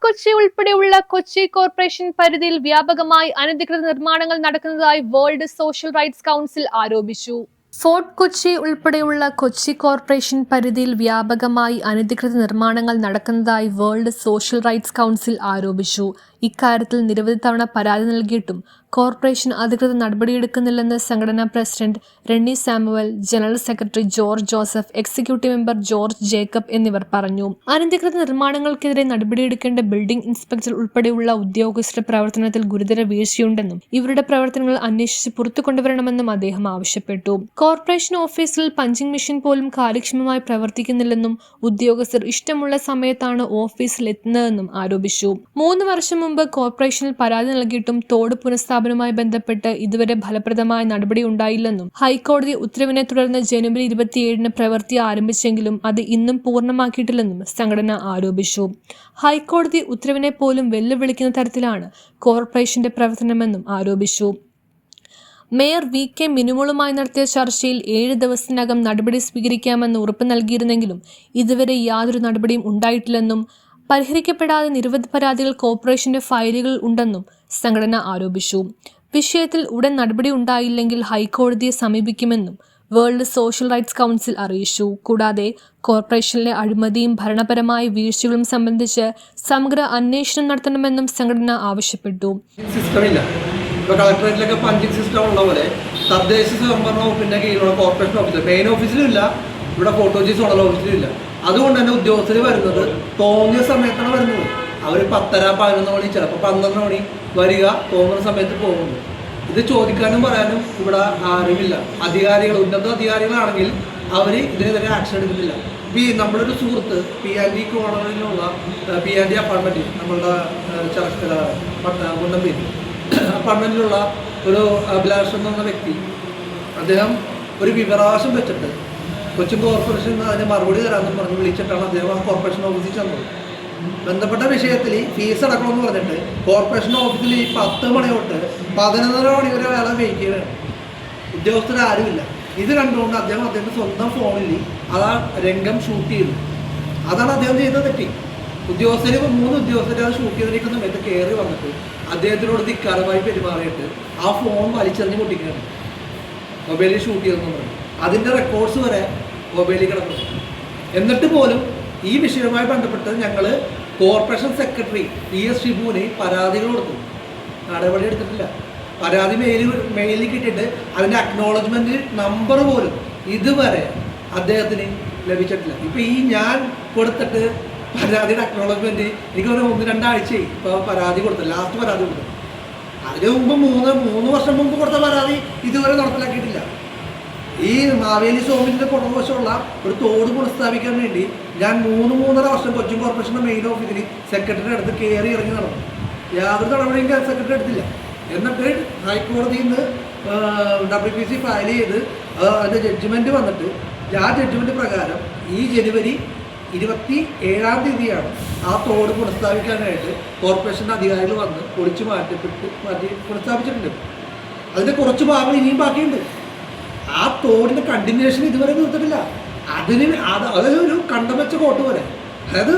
കൊച്ചി ഉൾപ്പെടെയുള്ള കൊച്ചി കോർപ്പറേഷൻ പരിധിയിൽ വ്യാപകമായി അനധികൃത നിർമ്മാണങ്ങൾ നടക്കുന്നതായി വേൾഡ് സോഷ്യൽ റൈറ്റ്സ് കൗൺസിൽ ആരോപിച്ചു. ഫോർട്ട് കൊച്ചി ഉൾപ്പെടെയുള്ള കൊച്ചി കോർപ്പറേഷൻ പരിധിയിൽ വ്യാപകമായി അനധികൃത നിർമ്മാണങ്ങൾ നടക്കുന്നതായി വേൾഡ് സോഷ്യൽ റൈറ്റ്സ് കൗൺസിൽ ആരോപിച്ചു. ഇക്കാര്യത്തിൽ നിരവധി തവണ പരാതി നൽകിയിട്ടും കോർപ്പറേഷൻ അധികൃതർ നടപടിയെടുക്കുന്നില്ലെന്ന് സംഘടനാ president Renny Samuel, general secretary George Joseph, executive member George Jacob എന്നിവർ പറഞ്ഞു. അനധികൃത നിർമ്മാണങ്ങൾക്കെതിരെ നടപടിയെടുക്കേണ്ട ബിൽഡിംഗ് ഇൻസ്പെക്ടർ ഉൾപ്പെടെയുള്ള ഉദ്യോഗസ്ഥരുടെ പ്രവർത്തനത്തിൽ ഗുരുതര വീഴ്ചയുണ്ടെന്നും ഇവരുടെ പ്രവർത്തനങ്ങൾ അന്വേഷിച്ച് പുറത്തു കൊണ്ടുവരണമെന്നും അദ്ദേഹം ആവശ്യപ്പെട്ടു. കോർപ്പറേഷൻ ഓഫീസിൽ പഞ്ചിങ് മെഷീൻ പോലും കാര്യക്ഷമമായി പ്രവർത്തിക്കുന്നില്ലെന്നും ഉദ്യോഗസ്ഥർ ഇഷ്ടമുള്ള സമയത്താണ് ഓഫീസിൽ എത്തുന്നതെന്നും ആരോപിച്ചു. 3 വർഷം മുമ്പ് കോർപ്പറേഷനിൽ പരാതി നൽകിയിട്ടും തോട് പുനഃസ്ഥാപനവുമായി ബന്ധപ്പെട്ട് ഇതുവരെ ഫലപ്രദമായ നടപടി ഉണ്ടായില്ലെന്നും ഹൈക്കോടതി ഉത്തരവിനെ തുടർന്ന് ജനുവരി 27-ന് പ്രവൃത്തി ആരംഭിച്ചെങ്കിലും അത് ഇന്നും പൂർണ്ണമാക്കിയിട്ടില്ലെന്നും സംഘടന ആരോപിച്ചു. ഹൈക്കോടതി ഉത്തരവിനെ പോലും വെല്ലുവിളിക്കുന്ന തരത്തിലാണ് കോർപ്പറേഷന്റെ പ്രവർത്തനമെന്നും ആരോപിച്ചു. മേയർ VK മിനുമോളുമായി നടത്തിയ ചർച്ചയിൽ 7 ദിവസത്തിനകം നടപടി സ്വീകരിക്കാമെന്ന് ഉറപ്പ് നൽകിയിരുന്നെങ്കിലും ഇതുവരെ യാതൊരു നടപടിയും ഉണ്ടായിട്ടില്ലെന്നും പരിഹരിക്കപ്പെടാതെ നിരവധി പരാതികൾ കോർപ്പറേഷന്റെ ഫയലുകളിൽ ഉണ്ടെന്നും സംഘടന ആരോപിച്ചു. വിഷയത്തിൽ ഉടൻ നടപടി ഉണ്ടായില്ലെങ്കിൽ ഹൈക്കോടതിയെ സമീപിക്കുമെന്നും വേൾഡ് സോഷ്യൽ റൈറ്റ്സ് കൗൺസിൽ അറിയിച്ചു. കൂടാതെ കോർപ്പറേഷനിലെ അഴിമതിയും ഭരണപരമായ വീഴ്ചകളും സംബന്ധിച്ച് സമഗ്ര അന്വേഷണം നടത്തണമെന്നും സംഘടന ആവശ്യപ്പെട്ടു. ഇപ്പോൾ കളക്ടറേറ്റിലൊക്കെ പഞ്ചിങ് സിസ്റ്റം ഉള്ള പോലെ തദ്ദേശ സ്വയംഭരണ വകുപ്പിൻ്റെ കീഴിലുള്ള കോർപ്പറേഷൻ ഓഫീസിൽ മെയിൻ ഓഫീസിലും ഇല്ല, ഇവിടെ ഫോട്ടോജി സോണൽ ഓഫീസിലും ഇല്ല. അതുകൊണ്ട് തന്നെ ഉദ്യോഗസ്ഥർ വരുന്നത് തോന്നിയ സമയത്താണ് വരുന്നത്. അവർ 10:30, 11 മണി, ചിലപ്പോൾ 12 മണി വരിക, തോന്നുന്ന സമയത്ത് പോകുന്നു. ഇത് ചോദിക്കാനും പറയാനും ഇവിടെ ആരുമില്ല. അധികാരികൾ, ഉന്നത അധികാരികളാണെങ്കിൽ അവർ ഇതിനെതിരെ ആക്ഷൻ എടുക്കുന്നില്ല. ഈ നമ്മളൊരു സുഹൃത്ത് P&D കോളനിയിലുള്ള P&D അപ്പാർട്ട്മെൻറ്റ്, നമ്മളുടെ കുന്നമ്പേരി അപ്പാർട്ട്മെൻറ്റിലുള്ള ഒരു അഭിലാഷം എന്ന് പറഞ്ഞ വ്യക്തി, അദ്ദേഹം ഒരു വിവരാവകാശം വെച്ചിട്ട് കൊച്ചിൻ കോർപ്പറേഷൻ അതിന് മറുപടി തരാമെന്ന് പറഞ്ഞ് വിളിച്ചിട്ടാണ് അദ്ദേഹം ആ കോർപ്പറേഷൻ ഓഫീസിൽ ചെന്നത്. ബന്ധപ്പെട്ട വിഷയത്തിൽ ഫീസ് അടക്കണമെന്ന് പറഞ്ഞിട്ട് കോർപ്പറേഷൻ ഓഫീസിൽ ഈ 10 മണി തൊട്ട് 11:30 മണി വരെ വേല വെയിറ്റ് ചെയ്യണം. ഉദ്യോഗസ്ഥരാരുമില്ല. ഇത് കണ്ടുകൊണ്ട് അദ്ദേഹം സ്വന്തം ഫോണിൽ ആ രംഗം ഷൂട്ട് ചെയ്തു. അതാണ് അദ്ദേഹം ചെയ്ത തെറ്റി. ഉദ്യോഗസ്ഥർ 3 ഉദ്യോഗസ്ഥരെ അത് ഷൂട്ട് ചെയ്തിരിക്കുന്ന സമയത്ത് കയറി വന്നിട്ട് അദ്ദേഹത്തിനോട് ധിക്കാരമായി പെരുമാറിയിട്ട് ആ ഫോൺ വലിച്ചെറിഞ്ഞ് പൊട്ടിക്കുകയാണ്. മൊബൈലിൽ ഷൂട്ട് ചെയ്തെന്ന് പറഞ്ഞു. അതിൻ്റെ റെക്കോർഡ്സ് വരെ മൊബൈലിൽ കിടക്കുന്നു. എന്നിട്ട് പോലും ഈ വിഷയവുമായി ബന്ധപ്പെട്ട് ഞങ്ങൾ കോർപ്പറേഷൻ സെക്രട്ടറി PS ഷിബുവിന് പരാതികൾ കൊടുത്തു. നടപടി എടുത്തിട്ടില്ല. പരാതി മെയിലിൽ കിട്ടിയിട്ട് അതിൻ്റെ അക്നോളജ്മെൻറ്റ് നമ്പർ പോലും ഇതുവരെ അദ്ദേഹത്തിന് ലഭിച്ചിട്ടില്ല. ഇപ്പോൾ ഈ ഞാൻ കൊടുത്തിട്ട് പരാതിയുടെ അക്നോളജ്മെൻറ്റ് എനിക്ക് 1-2 ആഴ്ചയായി ഇപ്പോൾ പരാതി കൊടുത്തു. ലാസ്റ്റ് പരാതി കൊടുത്തു. അതിന് മുമ്പ് 3 വർഷം മുമ്പ് കൊടുത്ത പരാതി ഇതുവരെ നടപ്പിലാക്കിയിട്ടില്ല. ഈ മാവേലി സോമിൻ്റെ പുറകുവശമുള്ള ഒരു തോട് പുനഃസ്ഥാപിക്കാൻ വേണ്ടി ഞാൻ 3-3.5 വർഷം കൊച്ചിൻ കോർപ്പറേഷൻ്റെ മെയിൻ ഓഫീസിൽ സെക്രട്ടറിയുടെ അടുത്ത് കയറി ഇറങ്ങി നടന്നു. യാതൊരു നടപടിയും സെക്രട്ടറി എടുത്തില്ല. എന്നിട്ട് ഹൈക്കോടതിയിൽ നിന്ന് WPC ഫയൽ ചെയ്ത് അതിൻ്റെ ജഡ്ജ്മെൻറ്റ് വന്നിട്ട് ആ ജഡ്ജ്മെൻറ്റ് പ്രകാരം ഈ ജനുവരി 27-ാം തീയതിയാണ് ആ തോട് പുനഃസ്ഥാപിക്കാനായിട്ട് കോർപ്പറേഷൻ്റെ അധികാരികൾ വന്ന് പൊളിച്ച് മാറ്റി പുനഃസ്ഥാപിച്ചിട്ടുണ്ട്. അതിൻ്റെ കുറച്ച് ഭാഗങ്ങൾ ഇനിയും ബാക്കിയുണ്ട്. ആ തോടിൻ്റെ കണ്ടിന്യൂഷൻ ഇതുവരെ തീർത്തിട്ടില്ല. അതായത് ഒരു കണ്ടം വെച്ച കോട്ട് പോലെ. അതായത്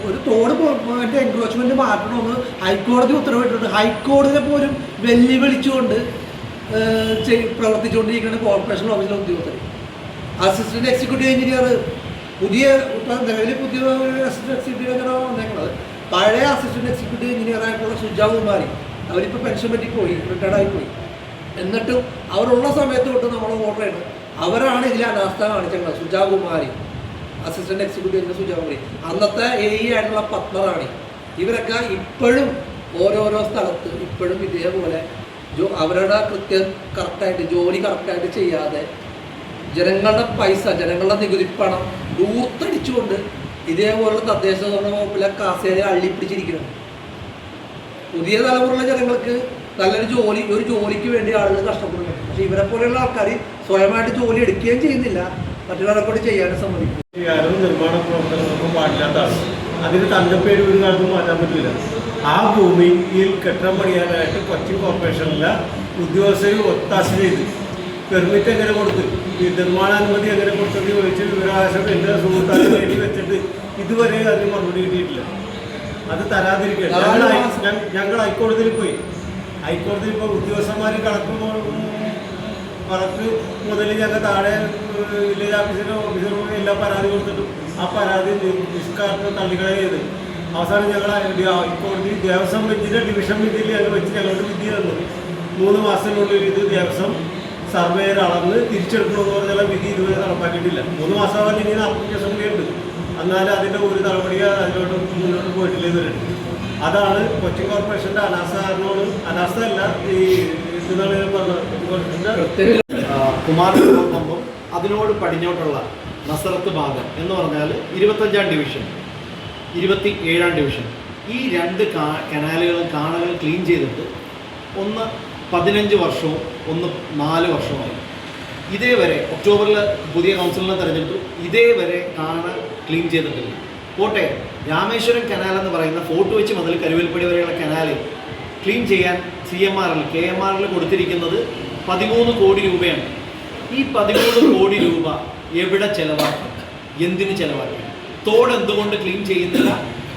ഒരു തോട് മറ്റേ എൻക്രോച്ച്മെൻറ്റ് മാറ്റണമെന്ന് ഹൈക്കോടതി ഉത്തരവിട്ടിട്ടുണ്ട്. ഹൈക്കോടതിയെ പോലും വെല്ലുവിളിച്ചുകൊണ്ട് പ്രവർത്തിച്ചുകൊണ്ടിരിക്കുന്ന കോർപ്പറേഷൻ ഓഫീസിലെ ഉദ്യോഗസ്ഥർ, അസിസ്റ്റന്റ് എക്സിക്യൂട്ടീവ് എഞ്ചിനീയർ, നിലവിൽ പുതിയ അസിസ്റ്റന്റ് എക്സിക്യൂട്ടീവ് എഞ്ചിനീയർ വന്നേക്കുന്നത് പഴയ അസിസ്റ്റന്റ് എക്സിക്യൂട്ടീവ് എഞ്ചിനീയറായിട്ടുള്ള സുജാ കുമാരി, അവരിപ്പോൾ പെൻഷൻ പറ്റി പോയി, റിട്ടയർഡായി പോയി. എന്നിട്ടും അവരുള്ള സമയത്ത് തൊട്ട് നമ്മൾ ഓർഡർ ചെയ്യണം. അവരാണ് ഇതിൽ അനാസ്ഥ കാണിച്ചത്. സുജാ കുമാരി, അസിസ്റ്റന്റ് എക്സിക്യൂട്ടീവ് സുജാ കുമാരി, അന്നത്തെ AE ആയിട്ടുള്ള പത്മറാണി, ഇവരൊക്കെ ഇപ്പോഴും ഓരോരോ സ്ഥലത്ത് ഇപ്പോഴും ഇതേപോലെ അവരുടെ കൃത്യം കറക്റ്റായിട്ട് ജോലി കറക്റ്റായിട്ട് ചെയ്യാതെ ജനങ്ങളുടെ പൈസ, ജനങ്ങളുടെ നികുതിപ്പണം ദൂർത്തടിച്ചുകൊണ്ട് ഇതേപോലുള്ള തദ്ദേശ സ്വയംഭരണ വകുപ്പിലെ കാസേരെ അള്ളിപ്പിടിച്ചിരിക്കുന്നത്. പുതിയ തലമുറയിലെ ജനങ്ങൾക്ക് നല്ലൊരു ഒരു ജോലിക്ക് വേണ്ടി ആളുകൾ കഷ്ടപ്പെടുന്നു. പക്ഷെ ഇവരെ പോലെയുള്ള ആൾക്കാർ സ്വയമായിട്ട് ജോലി എടുക്കുകയും ചെയ്യുന്നില്ല, മറ്റുള്ളവരെ കൊണ്ട് ചെയ്യാനും സമ്മതിക്കും. നിർമ്മാണ പ്രവർത്തനങ്ങൾക്കും പാടില്ലാത്തതാണ്. അതിന് തങ്കപ്പേര് ഒരു കാലത്തും മാറ്റാൻ പറ്റില്ല. ആ ഭൂമിയിൽ കെട്ടിടം പണിയാനായിട്ട് കൊച്ചിൻ കോർപ്പറേഷനിലെ ഉദ്യോഗസ്ഥർ ഒത്താശ ചെയ്ത് പെർമിറ്റ് എങ്ങനെ കൊടുത്ത്, ഈ നിർമ്മാണാനുമതി എങ്ങനെ കൊടുത്തെന്ന് ചോദിച്ച് വിവരാവകാശം എൻ്റെ സുഹൃത്താക്കൾ എഴുതി വെച്ചിട്ട് ഇതുവരെ അതിന് മറുപടി കിട്ടിയിട്ടില്ല. അത് തരാതിരിക്കുക. ഞങ്ങൾ ഹൈക്കോടതിയിൽ പോയി. ഹൈക്കോടതിയിൽ ഇപ്പോൾ ഉദ്യോഗസ്ഥന്മാർ കണക്ക് മുതൽ ഞങ്ങൾ താഴെ വില്ലേജ് ഓഫീസറോട് എല്ലാം പരാതി കൊടുത്തിട്ടും ആ പരാതി നിഷ്കാരണം തള്ളിക്കളയ ചെയ്ത് അവസാനം ഞങ്ങൾ ഹൈക്കോടതി ദേവസ്വം ബെഞ്ചിൻ്റെ ഡിവിഷൻ ബെഞ്ചിൽ ഞങ്ങൾ വെച്ച് ഞങ്ങൾക്ക് വിധി തന്നു. 3 മാസത്തിനുള്ളിൽ ഇത് ദേവസ്വം സർവേയർ അളന്ന് തിരിച്ചെടുക്കണമെന്ന് പറഞ്ഞാൽ വിധി ഇതുവരെ നടപ്പാക്കിയിട്ടില്ല. 3 മാസമാകാൻ ഇനി ആപ്ലിക്കേഷൻ ഉണ്ട്. എന്നാലും അതിൻ്റെ ഒരു നടപടി അതിലോട്ട് മുന്നോട്ട് പോയിട്ടില്ല ഇതുവരെ. അതാണ് കൊച്ചിൻ കോർപ്പറേഷൻ്റെ അനാസ്ഥ അല്ല ഈ ഇതാണ് ഞാൻ പറഞ്ഞത്. കുമാരപുരം അതിനോട് പടിഞ്ഞോട്ടുള്ള നസറത്ത് ഭാഗം എന്ന് പറഞ്ഞാൽ 25-ാം ഡിവിഷൻ, 27-ാം ഡിവിഷൻ, ഈ 2 കനാലുകളും കാണലുകൾ ക്ലീൻ ചെയ്തിട്ട് ഒന്ന് 15 വർഷവും ഒന്ന് 4 വർഷമായി. ഇതേവരെ ഒക്ടോബറിൽ പുതിയ കൗൺസിലിനെ തെരഞ്ഞെടുത്തു. ഇതേവരെ കാണൽ ക്ലീൻ ചെയ്തിട്ടില്ല. പോട്ടെ, രാമേശ്വരം കനാൽ എന്ന് പറയുന്ന ഫോർട്ട് കൊച്ചി മുതൽ കരുവൽപ്പടി വരെയുള്ള കനാൽ ക്ലീൻ ചെയ്യാൻ KMRL കൊടുത്തിരിക്കുന്നത് 13 കോടി രൂപയാണ്. ഈ 13 കോടി രൂപ എവിടെ ചെലവാക്കി? എന്തിന് ചെലവാക്കി? തോട് എന്തുകൊണ്ട് ക്ലീൻ ചെയ്യുന്നില്ല?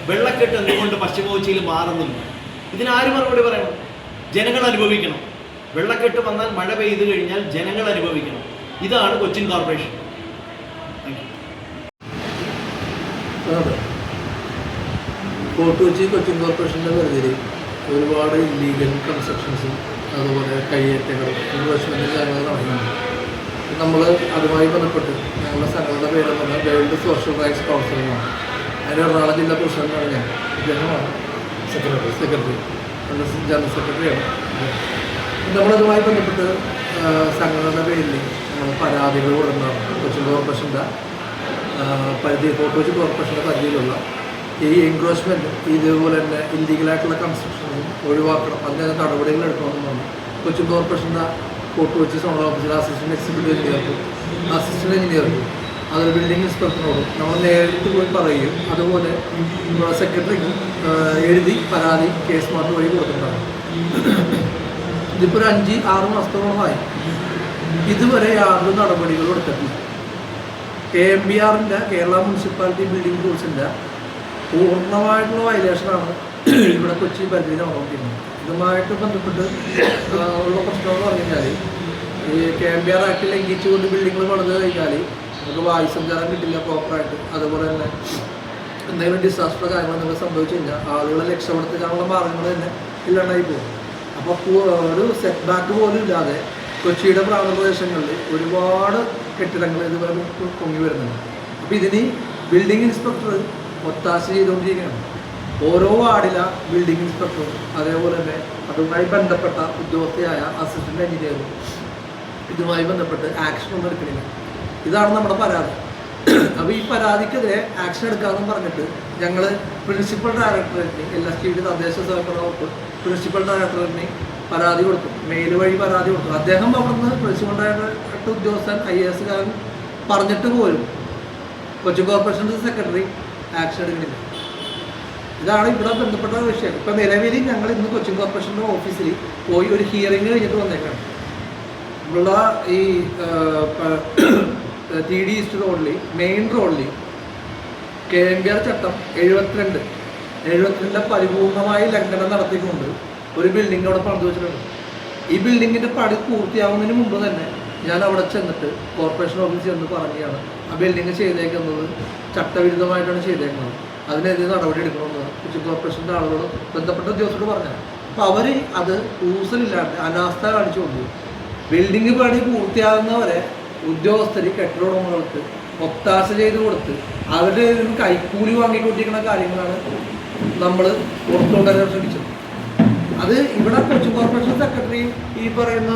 വെള്ളക്കെട്ട് എന്തുകൊണ്ട് പശ്ചിമ കൊച്ചിയിൽ മാറുന്നില്ല? ഇതിനാര് മറുപടി പറയണം? ജനങ്ങൾ അനുഭവിക്കണം. വെള്ളക്കെട്ട് വന്നാൽ മഴ പെയ്തു കഴിഞ്ഞാൽ ജനങ്ങൾ അനുഭവിക്കണം. ഇതാണ് കൊച്ചിൻ കോർപ്പറേഷൻ. ഫോർട്ട് കൊച്ചി കൊച്ചിൻ കോർപ്പറേഷൻ്റെ പരിധിയിൽ ഒരുപാട് ഇല്ലീഗൽ കൺസ്ട്രക്ഷൻസും അതുപോലെ കയ്യേറ്റങ്ങളും ഇൻവെസ്റ്റ്മെൻറ്റും കാര്യങ്ങൾ നടക്കുന്നുണ്ട്. നമ്മൾ അതുമായി ബന്ധപ്പെട്ട് ഞങ്ങളുടെ സംഘടനയുടെ പേരെന്ന് പറഞ്ഞാൽ വേൾഡ് സോഷ്യൽ റൈറ്റ്സ് കൗൺസിൽ എന്നാണ്. അതിൻ്റെ എറണാകുളം ജില്ലാ പ്രസിഡന്റാണ് ഞാൻ. ഇദ്ദേഹമാണ് സെക്രട്ടറി ജനറൽ സെക്രട്ടറിയാണ്. നമ്മളതുമായി ബന്ധപ്പെട്ട് സംഘടനയുടെ പേരിൽ നമ്മൾ പരാതികൾ കൊടുക്കുന്നതാണ്. കൊച്ചിൻ കോർപ്പറേഷൻ്റെ ഫോർട്ട് കൊച്ചി കോർപ്പറേഷൻ്റെ പരിധിയിലുള്ള ഈ എൻക്രോച്ച്മെൻറ്റ് ഇതുപോലെ തന്നെ ഇല്ലീഗലായിട്ടുള്ള കൺസ്ട്രക്ഷനും ഒഴിവാക്കണം, അതിന് നടപടികൾ എടുക്കണമെന്നാണ് കൊച്ചിൻ കോർപ്പറേഷൻ്റെ ഫോർട്ട് കൊച്ചി സോണൽ ഓഫീസിലെ അസിസ്റ്റൻറ്റ് എക്സിക്യൂട്ടീവ് എഞ്ചിനീയർക്കും അതൊരു ബിൽഡിംഗ് ഇൻസ്പെക്ടറിനോടും നമ്മൾ നേരിട്ട് പോയി പറയുകയും അതുപോലെ സെക്രട്ടറിക്കും എഴുതി പരാതി കേസ് മാർട്ട് വഴി കൊടുത്തിട്ടുണ്ടാകും. ഇതിപ്പോൾ ഒരു 5-6 മാസത്തോളമായി ഇതുവരെ യാതൊരു നടപടികളും എടുത്തിട്ടില്ല. KMBRൻ്റെ കേരള മുനിസിപ്പാലിറ്റി ബിൽഡിംഗ് റൂൾസിൻ്റെ പൂർണ്ണമായിട്ടുള്ള വയലേഷനാണ് ഇവിടെ കൊച്ചി പരിധിയിൽ നടന്നിരിക്കുന്നത്. ഇതുമായിട്ട് ബന്ധപ്പെട്ട് ഉള്ള പ്രശ്നമെന്ന് പറഞ്ഞു കഴിഞ്ഞാൽ ഈ KMBR ആക്ട് ലംഘിച്ചുകൊണ്ട് ബിൽഡിങ്ങൾ പണിത് കഴിഞ്ഞാൽ നമുക്ക് വായുസഞ്ചാരം കിട്ടില്ല പ്രോപ്പറായിട്ട്. അതുപോലെ തന്നെ എന്തെങ്കിലും ഡിസാസ്റ്റർ കാര്യങ്ങൾ എന്തെങ്കിലും സംഭവിച്ചു കഴിഞ്ഞാൽ ആളുകളെ രക്ഷപ്പെടുത്താനുള്ള മാർഗങ്ങൾ തന്നെ ഇല്ലാണ്ടായി പോകും. അപ്പോൾ ഒരു സെറ്റ് ബാക്ക് പോലും ഇല്ലാതെ കൊച്ചിയുടെ പ്രാന്തപ്രദേശങ്ങളിൽ ഒരുപാട് കെട്ടിടങ്ങൾ ഇതുപോലെ പൊങ്ങി വരുന്നുണ്ട്. അപ്പോൾ ഇതിന് ബിൽഡിംഗ് ഇൻസ്പെക്ടർ ഒത്താശ ചെയ്തുകൊണ്ടിരിക്കുകയാണ്. ഓരോ വാർഡിലെ ബിൽഡിംഗ് ഇൻസ്പെക്ടറും അതേപോലെ തന്നെ അതുമായി ബന്ധപ്പെട്ട ഉദ്യോഗസ്ഥയായ അസിസ്റ്റൻ്റ് എഞ്ചിനീയറും ഇതുമായി ബന്ധപ്പെട്ട് ആക്ഷൻ ഒന്നും എടുക്കണില്ല. ഇതാണ് നമ്മുടെ പരാതി. അപ്പോൾ ഈ പരാതിക്കെതിരെ ആക്ഷൻ എടുക്കാമെന്ന് പറഞ്ഞിട്ട് ഞങ്ങൾ പ്രിൻസിപ്പൽ ഡയറക്ടറേറ്റിന് LSTയുടെ തദ്ദേശ സ്വയംഭരണ വകുപ്പ് പ്രിൻസിപ്പൽ ഡയറക്ടറേറ്റിന് പരാതി കൊടുത്തു. മെയിൽ വഴി പരാതി കൊടുത്തു. അദ്ദേഹം അവിടുന്ന് പ്രിൻസിപ്പൽ ഡയറക്ടർ ഉദ്യോഗസ്ഥൻ IAS കാരൻ പറഞ്ഞിട്ട് പോലും കൊച്ചിൻ കോർപ്പറേഷൻ്റെ സെക്രട്ടറി ആക്ഷൻ എടുക്കണില്ല. ഇതാണ് ഇവിടെ ബന്ധപ്പെട്ട വിഷയം. ഇപ്പം നിലവിൽ ഞങ്ങൾ ഇന്ന് കൊച്ചിൻ കോർപ്പറേഷൻ്റെ ഓഫീസിൽ പോയി ഒരു ഹിയറിംഗ് കഴിഞ്ഞിട്ട് വന്നേക്കാണ്. നമ്മളുടെ ഈ TD ഈസ്റ്റ് റോഡിൽ മെയിൻ റോഡിൽ KMBR ചട്ടം 72 പരിപൂർണമായി ലംഘനം നടത്തിക്കൊണ്ട് ഒരു ബിൽഡിംഗ് അവിടെ പണിത് വെച്ചിട്ടുണ്ട്. ഈ ബിൽഡിങ്ങിൻ്റെ പണി പൂർത്തിയാവുന്നതിന് മുമ്പ് തന്നെ ഞാൻ അവിടെ ചെന്നിട്ട് കോർപ്പറേഷൻ ഓഫീസിൽ ചെന്ന് പറഞ്ഞാണ് ആ ബിൽഡിങ് ചെയ്തേക്കുന്നത് ചട്ടവിരുദ്ധമായിട്ടാണ് ചെയ്തേക്കുന്നത്, അതിനെതിരെ നടപടി എടുക്കണമെന്ന് കൊച്ചിൻ കോർപ്പറേഷൻ്റെ ആളുകൾ ബന്ധപ്പെട്ട ഉദ്യോഗസ്ഥരോട് പറഞ്ഞാണ്. അപ്പോൾ അവർ അത് ഊസലില്ലാണ്ട് അനാസ്ഥ കാണിച്ചുകൊണ്ട് ബിൽഡിംഗ് പണി പൂർത്തിയാകുന്നവരെ ഉദ്യോഗസ്ഥർ കെട്ടിട ഉടമകൾക്ക് ഒത്താശ ചെയ്ത് കൊടുത്ത് അവരുടെ കൈക്കൂലി വാങ്ങിക്കൊണ്ടിരിക്കുന്ന കാര്യങ്ങളാണ് നമ്മൾ പുറത്തുകൊണ്ടുവരാൻ ശ്രമിച്ചത്. അത് ഇവിടെ കൊച്ചിൻ കോർപ്പറേഷൻ സെക്രട്ടറിയും ഈ പറയുന്ന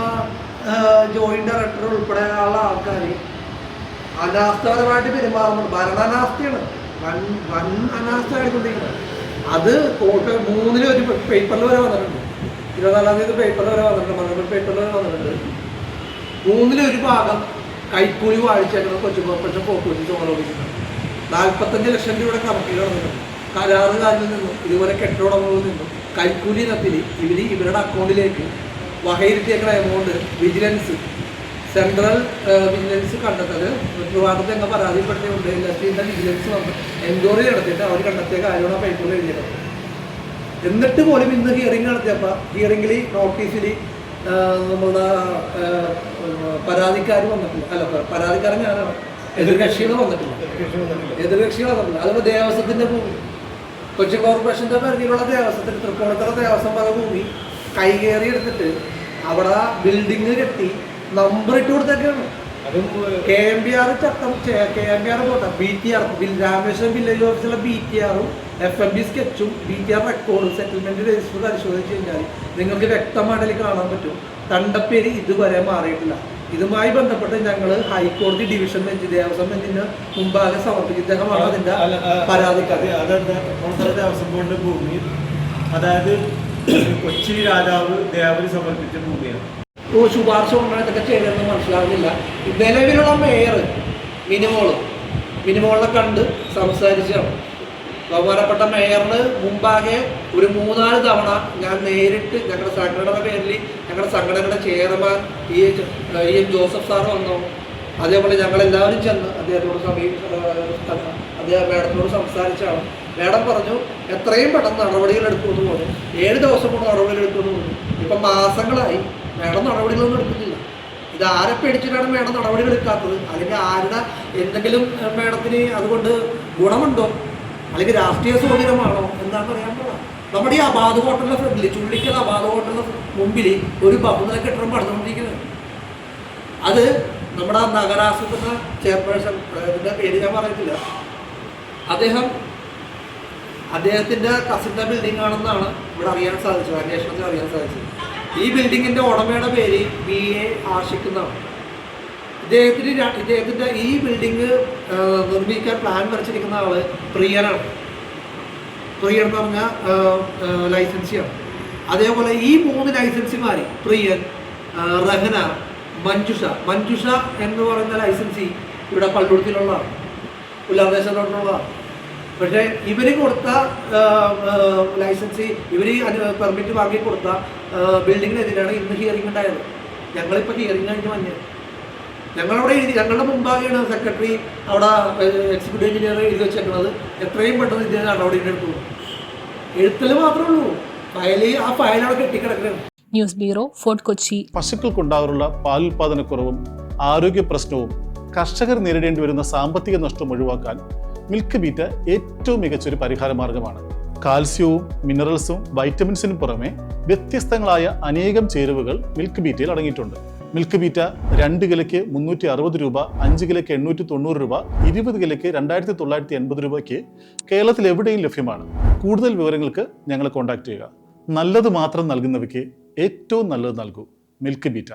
ജോയിൻറ്റ് ഡയറക്ടർ ഉൾപ്പെടെയുള്ള ആൾക്കാർ അനാസ്ഥപരമായിട്ട് പെരുമാറുന്നത് ഭരണാനാസ്ഥയാണ്. വൻ അനാസ്ഥ ആയിക്കൊണ്ടിരിക്കുന്നത്. അത് 3 ഒരു പേപ്പറിൽ വരെ വന്നിട്ടുണ്ട്. 24-ാം തീയതി പേപ്പറിൽ വരെ വന്നിട്ടുണ്ട്. മലയാളം പേപ്പറിൽ വരെ വന്നിട്ടുണ്ട്. 3 ഭാഗം കൈക്കൂലി വാഴിച്ചേക്കുന്നത് കൊച്ചിൻ കോർപ്പറേഷൻ ഫോർട്ട് കൊച്ചി സോണൽ ഓഫീസിലാണ്. 45 ലക്ഷം രൂപയുടെ കണക്കിൽ നടന്നിട്ടുണ്ട്. കരാറുകാരിൽ നിന്നും ഇതുപോലെ കെട്ടിടങ്ങളിൽ നിന്നും കൈക്കൂലി ഇനത്തിൽ ഇവരുടെ അക്കൗണ്ടിലേക്ക് വകയിരുത്തിയേക്കുന്ന എമൗണ്ട് സെൻട്രൽ വിജിലൻസ് കണ്ടെത്തത് ട്രിവാൻഡ്രത്ത് ഞങ്ങൾ പരാതിപ്പെട്ടുകൊണ്ട് LSTയുടെ വിജിലൻസ് വന്ന് എൻക്വയറി നടത്തിയിട്ട് അവർ കണ്ടെത്തിയ കാര്യമാണ് പേപ്പറിൽ എഴുതിയത്. എന്നിട്ട് പോലും ഇന്ന് ഹിയറിംഗ് നടത്തിയപ്പോൾ ഹിയറിംഗിൽ നോട്ടീസിൽ നമ്മളുടെ പരാതിക്കാർ വന്നിട്ടില്ല. അല്ല, പരാതിക്കാരൻ ഞാനാണ്. എതിർകക്ഷികൾ വന്നിട്ടില്ല. അതുപോലെ ദേവസ്വത്തിൻ്റെ ഭൂമി, കൊച്ചി കോർപ്പറേഷൻ്റെ പരിധിയിലുള്ള ദേവസ്വത്തിന് തൃപ്പൂണിത്തുറ ദേവസ്വം വക ഭൂമി കൈകേറി എടുത്തിട്ട് അവിടെ ബിൽഡിങ് കെട്ടി നമ്പർ ഇട്ട് കൊടുത്തൊക്കെയാണ്. KMBR ചട്ടം, KMBR പോട്ടെ, BTR രാമേശ്വരം വില്ലേജ് ഓഫീസിലെ BTR-ഉം FMB സ്കെച്ചും BTR റെക്കോർഡും സെറ്റിൽമെന്റ് രജിസ്റ്റർ പരിശോധിച്ച് കഴിഞ്ഞാൽ നിങ്ങൾക്ക് വ്യക്തമായിട്ട് കാണാൻ പറ്റും തണ്ടപ്പേര് ഇതുവരെ മാറിയിട്ടില്ല. ഇതുമായി ബന്ധപ്പെട്ട് ഞങ്ങൾ ഹൈക്കോടതി ഡിവിഷൻ ബെഞ്ച്, ദേവസ്വം ബെഞ്ചിന് മുമ്പാകെ സമർപ്പിച്ചു. ഇദ്ദേഹമാണ് അതിന്റെ പരാതിക്കാരൻ. അതെന്താ ദേവസ്വം ബോർഡിന്റെ ഭൂമി, അതായത് കൊച്ചി രാജാവ് ദേവന് സമർപ്പിച്ച ഭൂമിയാണ്. ശുപാർശ കൊണ്ടാണ് ഇതൊക്കെ ചെയ്തതെന്ന് മനസ്സിലാകുന്നില്ല. നിലവിലുള്ള മേയർ മിനിമോളിനെ കണ്ട് സംസാരിച്ചാണ്. ബഹുമാനപ്പെട്ട മേയറിന് മുമ്പാകെ ഒരു 3-4 തവണ ഞാൻ നേരിട്ട് ഞങ്ങളുടെ സംഘടനയുടെ പേരിൽ ഞങ്ങളുടെ സംഘടനയുടെ ചെയർമാൻ EM ജോസഫ് സാർ വന്നു. അതേപോലെ ഞങ്ങളെല്ലാവരും ചെന്ന് അദ്ദേഹത്തോട് അദ്ദേഹം മേഡത്തിനോട് സംസാരിച്ചാണ്. മേഡം പറഞ്ഞു എത്രയും പെട്ടെന്ന് നടപടികൾ എടുക്കുമെന്ന് പറഞ്ഞു. 7 ദിവസം കൊണ്ട് നടപടികൾ എടുക്കുമെന്ന് പറഞ്ഞു. ഇപ്പം മാസങ്ങളായി മേഡം നടപടികളൊന്നും എടുക്കുന്നില്ല. ഇത് ആരെ പേടിച്ചിട്ടാണ് മേഡം നടപടികൾ എടുക്കാത്തത്? അല്ലെങ്കിൽ ആരുടെ എന്തെങ്കിലും മേഡത്തിന് അതുകൊണ്ട് ഗുണമുണ്ടോ, അല്ലെങ്കിൽ രാഷ്ട്രീയ സ്വാധീനമാണോ എന്താണെന്ന് അറിയാൻ പാടില്ല. നമ്മുടെ ഈ അബാദ് ഹോട്ടലിൻ്റെ ഫ്രണ്ടിൽ, ചുള്ളിക്കൽ അബാദ് ഹോട്ടലിൻ്റെ മുമ്പിൽ ഒരു ബഹുനില കെട്ടിടം പണിതുകൊണ്ടിരിക്കുന്നത്. അത് നമ്മുടെ നഗരാസൂത്രണ ചെയർപേഴ്സൺ, ഇതിൻ്റെ പേര് ഞാൻ പറയത്തില്ല, അദ്ദേഹത്തിൻ്റെ കസിൻ്റെ ബിൽഡിംഗ് ആണെന്നാണ് ഇവിടെ അറിയാൻ സാധിച്ചത്, അന്വേഷണത്തിൽ അറിയാൻ സാധിച്ചത്. ഈ ബിൽഡിങ്ങിൻ്റെ ഉടമയുടെ പേര് BA ആഷിഖ് എന്നാണ്. ഇദ്ദേഹത്തിൻ്റെ ഈ ബിൽഡിങ് നിർമ്മിക്കാൻ പ്ലാൻ വരച്ചിരിക്കുന്ന ആള് പ്രിയനാണ്. പ്രിയൻ എന്ന് പറഞ്ഞാൽ ലൈസൻസിയാണ്. അതേപോലെ ഈ 3 ലൈസൻസിമാർ, പ്രിയൻ, റഹന, മഞ്ജുഷ എന്ന് പറയുന്ന ലൈസൻസി ഇവിടെ പള്ളുരുത്തിലുള്ളതാണ്, പുല്ലാദേശത്തുള്ളതാണ്. പക്ഷേ ഇവർ കൊടുത്ത ലൈസൻസി, ഇവർ പെർമിറ്റ് വാങ്ങി കൊടുത്ത ബിൽഡിങ്ങിനെതിരാണ് ഇന്ന് ഹിയറിംഗ് ഉണ്ടായത്. ഞങ്ങളിപ്പോൾ ഹിയറിംഗ് കഴിഞ്ഞ് വന്നത് ഞങ്ങളവിടെ ഞങ്ങളുടെ മുമ്പാകെയാണ് സെക്രട്ടറി അവിടെ എക്സിക്യൂട്ടീവ് എഞ്ചിനീയർ എഴുതി വെച്ചേക്കുന്നത്. എത്രയും പെട്ടെന്ന് ഇതിന് നടപടി എടുത്തു. എഴുത്തിൽ മാത്രമേ ഉള്ളൂ, ആ ഫയൽ അവിടെ കെട്ടിക്കിടക്കുന്നത്. News bureau, Fort Kochi. പശുക്കൾക്കുണ്ടാകാറുള്ള പാലുൽപാദനക്കുറവും ആരോഗ്യ പ്രശ്നവും കർഷകർ നേരിടേണ്ടി വരുന്ന സാമ്പത്തിക നഷ്ടം ഒഴിവാക്കാൻ മിൽക്ക് ബീറ്റ ഏറ്റവും മികച്ചൊരു പരിഹാര മാർഗമാണ്. കാൽസ്യവും മിനറൽസും വൈറ്റമിൻസിനും പുറമെ വ്യത്യസ്തങ്ങളായ അനേകം ചേരുവകൾ മിൽക്ക് ബീറ്റയിൽ അടങ്ങിയിട്ടുണ്ട്. മിൽക്ക് ബീറ്റ 2 കിലോയ്ക്ക് 360 രൂപ, 5 കിലോയ്ക്ക് 890 രൂപ, 20 കിലോയ്ക്ക് 2980 രൂപയ്ക്ക് കേരളത്തിൽ എവിടെയും ലഭ്യമാണ്. കൂടുതൽ വിവരങ്ങൾക്ക് ഞങ്ങളെ കോൺടാക്ട് ചെയ്യുക. നല്ലത് മാത്രം നൽകുന്നവയ്ക്ക് ഏറ്റവും നല്ലത് നൽകൂ. Milk beta.